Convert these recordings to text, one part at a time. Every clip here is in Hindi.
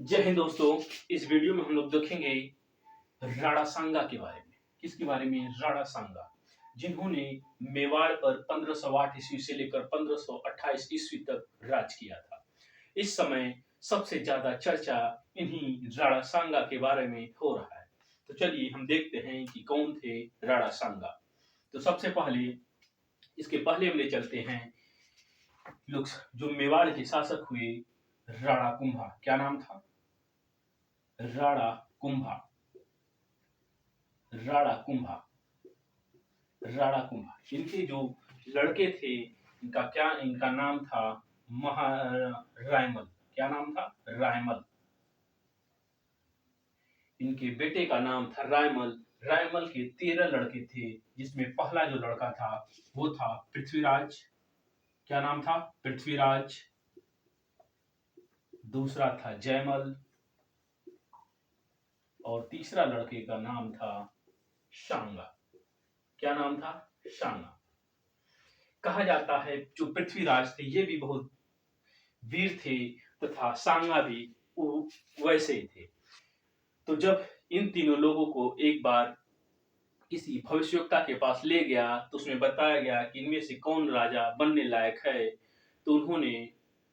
जय हिंद दोस्तों। इस वीडियो में हम लोग देखेंगे राणा सांगा के बारे में। किसके बारे में? राणा सांगा, जिन्होंने मेवाड़ पर 1508 ईस्वी से लेकर 1528 ईस्वी तक राज किया था। इस समय सबसे ज्यादा चर्चा इन्हीं राणा सांगा के बारे में हो रहा है। तो चलिए हम देखते हैं कि कौन थे राणा सांगा। तो सबसे पहले इसके पहले हम ले चलते हैं लोग जो मेवाड़ के शासक हुए, राणा कुंभा। क्या नाम था? राणा कुंभा। राणा कुंभा। राणा कुंभा इनके जो लड़के थे, इनका नाम था रायमल। क्या नाम था? रायमल। इनके बेटे का नाम था रायमल। रायमल के 13 लड़के थे, जिसमें पहला जो लड़का था वो था पृथ्वीराज। क्या नाम था? पृथ्वीराज। दूसरा था जयमल और तीसरा लड़के का नाम था शांगा। क्या नाम था? शांगा। कहा जाता है जो पृथ्वीराज थे ये भी बहुत वीर थे तथा सांगा भी वैसे ही थे। तो जब इन तीनों लोगों को एक बार किसी भविष्यवक्ता के पास ले गया तो उसमें बताया गया कि इनमें से कौन राजा बनने लायक है। तो उन्होंने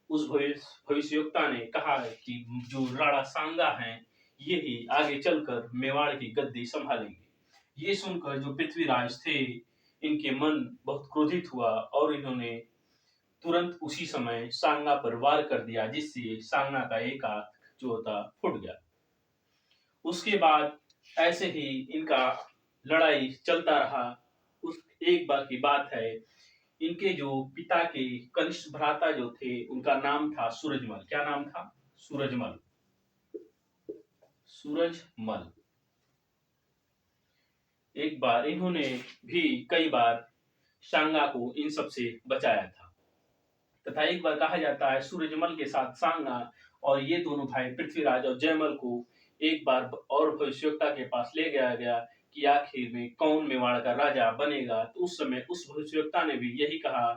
उस भविष्यवक्ता ने कहा कि जो राणा सांगा हैं ये ही आगे चलकर मेवाड़ की गद्दी संभालेंगे। ये सुनकर जो पृथ्वीराज थे इनके मन बहुत क्रोधित हुआ और इन्होंने तुरंत उसी समय सांगा पर वार कर दिया, जिससे सांगा का एक हाथ जो होता फूट गया। उसके बाद ऐसे ही इनका लड़ाई चलता रहा। उस एक बार की बात है, इनके जो पिता के कनिष्ठ भ्राता जो थे उनका नाम था सूरजमल। क्या नाम था? सूरजमल। सूरजमल। एक बार इन्होंने भी कई बार सांगा को इन सब से बचाया था तथा एक बार कहा जाता है सूरजमल के साथ सांगा और ये दोनों भाई पृथ्वीराज और जयमल को एक बार और भविष्यवक्ता के पास ले गया गया कि आखिर में कौन मेवाड़ का राजा बनेगा। तो उस समय उस भविष्यवक्ता ने भी यही कहा।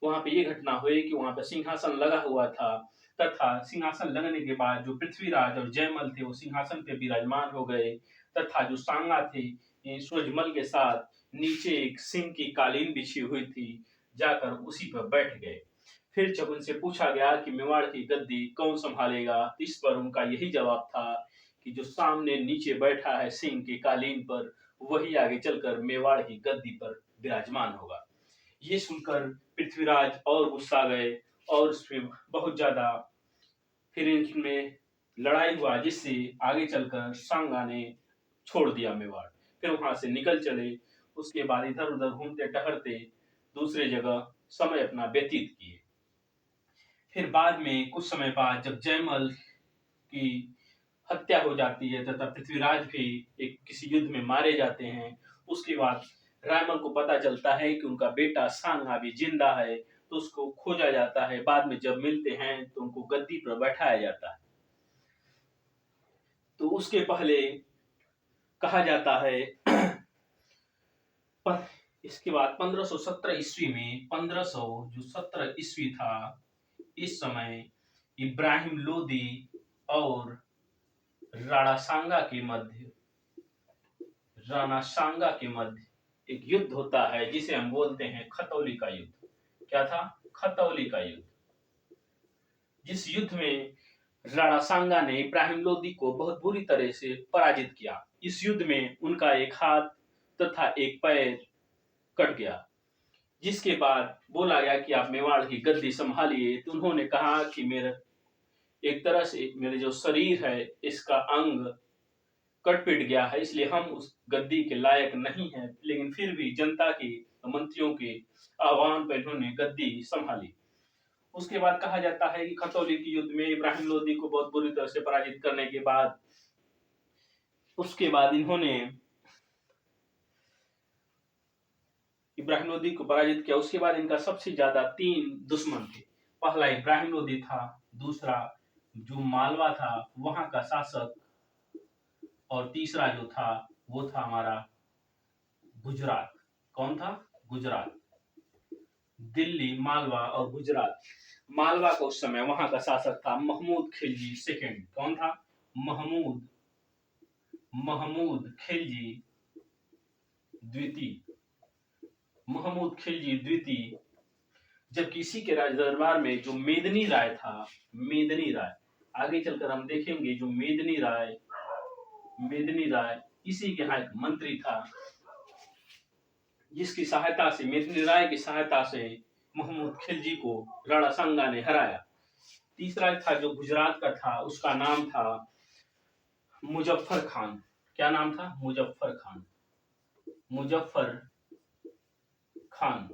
वहां पे ये घटना हुई कि वहां पे सिंहासन लगा हुआ था तथा सिंहासन लगने के बाद जो पृथ्वीराज और जयमल थे वो सिंहासन पे विराजमान हो गए तथा जो सांगा थे सूरजमल के साथ नीचे एक सिंह की कालीन बिछी हुई थी, जाकर उसी पर बैठ गए। फिर जब उनसे पूछा गया कि मेवाड़ की गद्दी कौन संभालेगा, इस पर उनका यही जवाब था कि जो सामने नीचे बैठा है सिंह की कालीन पर वही आगे चलकर मेवाड़ की गद्दी पर विराजमान होगा। ये सुनकर पृथ्वीराज और गुस्सा गए और उसमें बहुत ज्यादा फिर इनमें लड़ाई हुआ, जिससे आगे चलकर सांगा ने छोड़ दिया मेवाड़। फिर वहां से निकल चले। उसके बाद इधर उधर घूमते टहरते दूसरे जगह समय अपना व्यतीत किए। फिर बाद में कुछ समय बाद जब जयमल की हत्या हो जाती है तथा पृथ्वीराज भी एक किसी युद्ध में मारे जाते हैं, उसके बाद रायमल को पता चलता है कि उनका बेटा सांगा भी जिंदा है। तो उसको खोजा जाता है। बाद में जब मिलते हैं तो उनको गद्दी पर बैठाया जाता है। तो उसके पहले कहा जाता है इसके बाद 1517 ईस्वी में 1517 ईस्वी था, इस समय इब्राहिम लोदी और राणा सांगा के मध्य एक युद्ध होता है जिसे हम बोलते हैं खतौली का युद्ध। क्या था? खतौली का युद्ध। जिस युद्ध में राणा सांगा ने इब्राहिम लोदी को बहुत बुरी तरह से पराजित किया। इस युद्ध में उनका एक हाथ तथा एक पैर कट गया, जिसके बाद बोला गया कि आप मेवाड़ की गद्दी संभालिए। तो उन्होंने कहा कि मेरा एक तरह से मेरे जो शरीर है इसका अंग कट पिट गया है, इसलिए हम उस गद्दी के लायक नहीं है। लेकिन फिर भी जनता के मंत्रियों के आह्वान पर इन्होंने गद्दी संभाली। उसके बाद कहा जाता है कि खतौली के युद्ध में इब्राहिम लोदी को बहुत बुरी तरह से पराजित करने के बाद उसके बाद इन्होंने इब्राहिम लोदी को पराजित किया। उसके बाद इनका सबसे ज्यादा 3 दुश्मन थे। पहला इब्राहिम लोदी था, दूसरा जो मालवा था वहां का शासक, और तीसरा जो था वो था हमारा गुजरात। कौन था? गुजरात। दिल्ली, मालवा और गुजरात, मालवा का उस समय वहां का शासक था महमूद खिलजी सेकंड। कौन था? महमूद महमूद खिलजी द्वितीय। महमूद खिलजी द्वितीय। जबकि इसी के राज दरबार में जो मेदिनी राय था, मेदिनी राय, आगे चलकर हम देखेंगे जो मेदिनी राय इसी के यहाँ एक मंत्री था, जिसकी सहायता से, मेदिनी राय की सहायता से महमूद खिलजी को राणा सांगा ने हराया। तीसरा था जो गुजरात का था, उसका नाम था मुजफ्फर खान। क्या नाम था? मुजफ्फर खान। मुजफ्फर खान,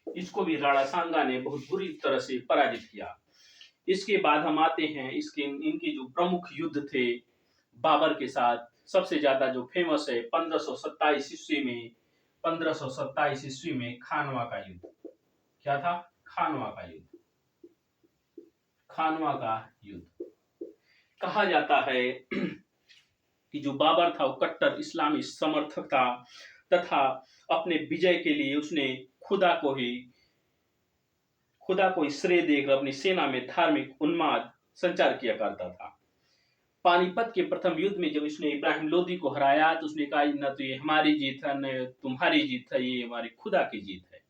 इसको भी राणा सांगा ने बहुत बुरी तरह से पराजित किया। इसके बाद हम आते हैं इनके जो प्रमुख युद्ध थे बाबर के साथ, सबसे ज्यादा जो फेमस है 1527 ईस्वी में, 1527 ईस्वी में खानवा का युद्ध। क्या था? खानवा का युद्ध। खानवा का युद्ध। कहा जाता है कि जो बाबर था वो कट्टर इस्लामी समर्थक था तथा अपने विजय के लिए उसने खुदा को ही श्रेय देकर अपनी सेना में धार्मिक उन्माद संचार किया करता था। पानीपत के प्रथम युद्ध में जब उसने इब्राहिम लोदी को हराया तो उसने कहा न तो ये हमारी जीत है, न तुम्हारी जीत है, ये हमारी खुदा की जीत है।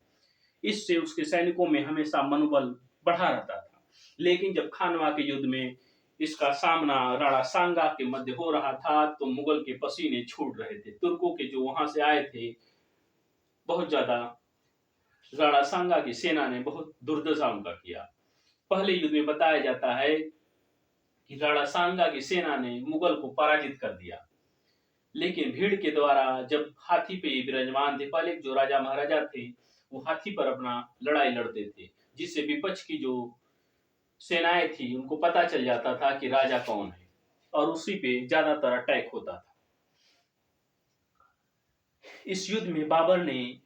इससे उसके सैनिकों में हमेशा मनोबल बढ़ा रहता था। लेकिन जब खानवा के युद्ध में इसका सामना राणा सांगा के मध्य हो रहा था तो मुगल के पसीने छूट रहे थे। तुर्कों के जो वहां से आए थे, बहुत ज्यादा राणा सांगा की सेना ने बहुत दुर्दशा उनका किया। पहले युद्ध में बताया जाता है कि राणा सांगा की सेना ने मुगल को पराजित कर दिया, लेकिन भीड़ के द्वारा जब हाथी पे विराजमान थे, पहले जो राजा महाराजा थे वो हाथी पर अपना लड़ाई लड़ते थे, जिससे विपक्ष की जो सेनाएं थी उनको पता चल जाता था कि राजा कौन है और उसी पे ज्यादातर अटैक होता था। इस युद्ध में बाबर ने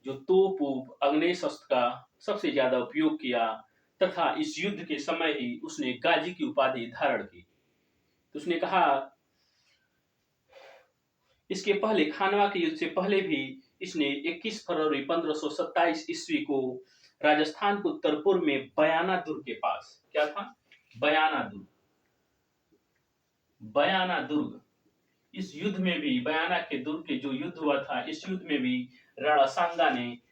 जो तोप अग्नेय अस्त्र का सबसे ज्यादा उपयोग किया तथा इस युद्ध के समय ही उसने गाजी की उपाधि धारण की। तो उसने कहा, इसके पहले खानवा के युद्ध से पहले भी इसने 21 फरवरी 1527 ईस्वी को राजस्थान के उत्तर पूर्व में बयाना दुर्ग के पास, क्या था? बयाना दुर्ग। बयाना दुर्ग, इस युद्ध में भी, बयाना के दुर्ग के जो युद्ध हुआ था, इस युद्ध में भी राणा सांगा ने